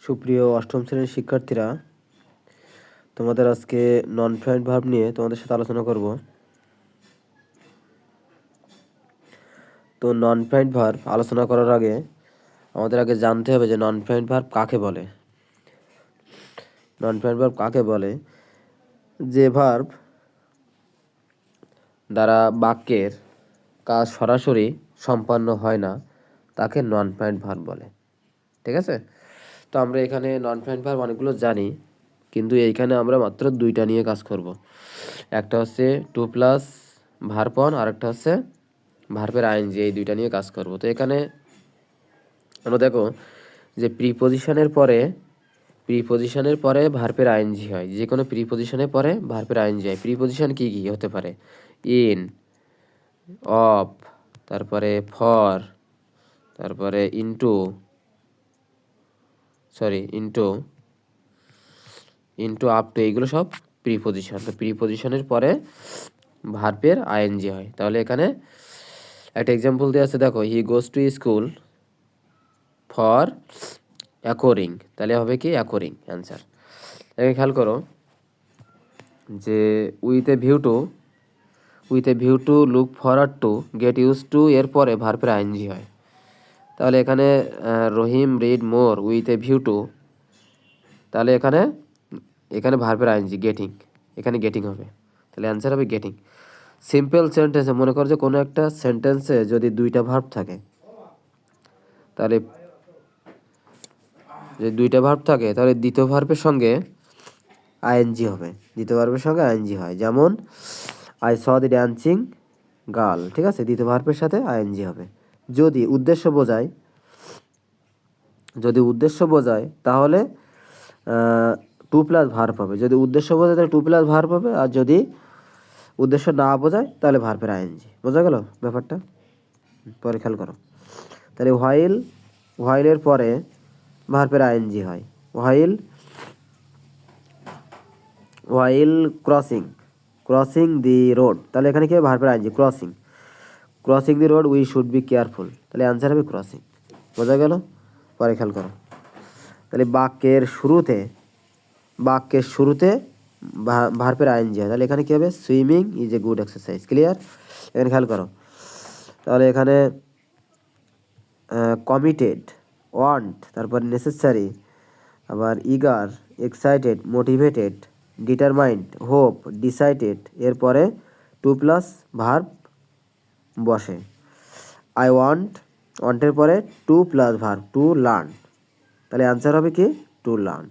সুপ্রিয় অষ্টম শ্রেণীর শিক্ষার্থীরা, তোমাদের আজকে নন ফ্লুয়েন্ট ভার্ব নিয়ে তোমাদের সাথে আলোচনা করব। তো নন ফ্লুয়েন্ট ভার্ব আলোচনা করার আগে আমাদের আগে জানতে হবে যে নন ফ্লুয়েন্ট ভার্ব কাকে বলে। নন ফ্লুয়েন্ট ভার্ব কাকে বলে? যে ভার্ব দ্বারা বাক্যের কাজ সরাসরি সম্পন্ন হয় না তাকে নন ফ্লুয়েন্ট ভার্ব বলে। ঠিক আছে? তো আমরা এখানে নন ফ্লুয়েন্ট ভার্ব অনেকগুলো জানি, কিন্তু এইখানে আমরা মাত্র দুইটা নিয়ে কাজ করব। একটা হচ্ছে টু প্লাস ভার্ব অন, আর একটা হচ্ছে ভার্বের আইএনজি। এই দুইটা নিয়ে কাজ করব। তো এখানে আমরা দেখো যে প্রিপোজিশনের পরে ভার্বের আইএনজি হয়। যে কোনো প্রিপোজিশনের পরে ভার্বের আইএনজি হয়। প্রিপোজিশন কি কি হতে পারে? ইন, অফ, তারপরে ফর, তারপরে ইনটু আপ টু, এইগুলো সব প্রিপোজিশন। তো প্রিপোজিশনের পরে ভার্বের আইএনজি হয়। তাহলে এখানে একটা এক্সাম্পল দেওয়া আছে, দেখো, he goes to school for acquiring. তাহলে হবে কি? Acquiring answer. এখানে খেয়াল করো যে with a view to look forward to, get use to এর পরে ভার্বের আইএনজি হয়। তাহলে এখানে Rahim read more with a view to, তাহলে এখানে ভার্বের আইএনজি গেটিং, এখানে গেটিং হবে। তাহলে অ্যান্সার হবে গেটিং। সিম্পল সেন্টেন্সে মনে করো যে কোনো একটা সেন্টেন্সে যদি দুইটা ভার্ব থাকে, তাহলে দ্বিতীয় ভার্বের সঙ্গে আইএনজি হবে। দ্বিতীয় ভার্বের সঙ্গে আইএনজি হয়। যেমন I saw the dancing girl, ঠিক আছে? দ্বিতীয় ভার্বের সাথে আইএনজি হবে। যদি উদ্দেশ্য বোঝায় তাহলে টু প্লাস ভার্ব হবে। যদি উদ্দেশ্য বোঝায় তাহলে টু প্লাস ভার্ব হবে, আর যদি উদ্দেশ্য না বোঝায় তাহলে ভার্বের আইএনজি। বোঝা গেল ব্যাপারটা? পরে খেয়াল করো। তাহলে হোয়াইলের পরে ভার্বের আইএনজি হয়। হোয়াইল ক্রসিং দি রোড, তাহলে এখানে কি হবে? ভার্বের ING crossing the road we should be careful, তাহলে অ্যান্সার হবে ক্রসিং। বোঝা গেল? পরে খেয়াল করো। তাহলে বাক্যের শুরুতে ভার্বের আইএনজি হয়। তাহলে এখানে কি হবে? Swimming is a good exercise. Clear? এখানে খেয়াল করো। তাহলে এখানে কমিটেড, ওয়ান্ট, তারপর নেসেসারি, আবার eager, excited, motivated, determined, hope, decided, এরপরে টু প্লাস ভার্ব বসে। আই ওয়ান্টের পরে to plus verb to learn, তাহলে অ্যান্সার হবে কি? To learn.